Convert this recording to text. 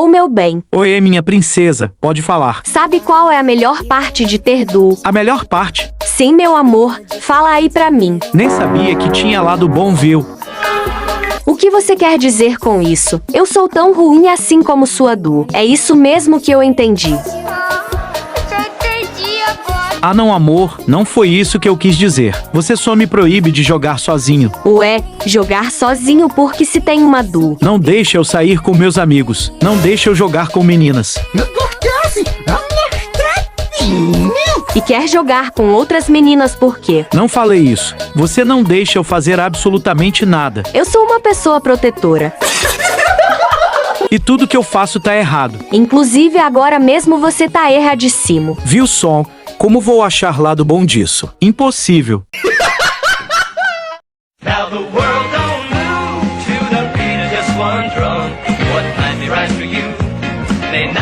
meu bem. Oi, minha princesa. Pode falar. Sabe qual é a melhor parte de ter Du? A melhor parte. Sim, meu amor. Fala aí pra mim. Nem sabia que tinha lado bom, viu? O que você quer dizer com isso? Eu sou tão ruim assim como sua Du. É isso mesmo que eu entendi. Ah, não, amor. Não foi isso que eu quis dizer. Você só me proíbe de jogar sozinho. Ué, jogar sozinho porque se tem uma Du. Não deixa eu sair com meus amigos. Não deixa eu jogar com meninas. E quer jogar com outras meninas por quê? Não falei isso. Você não deixa eu fazer absolutamente nada. Eu sou uma pessoa protetora. E tudo que eu faço tá errado. Inclusive agora mesmo você tá erradíssimo. Viu só? Como vou achar lado bom disso? Impossível. Now the world don't move to the beat of just one drum. What might be right for you may not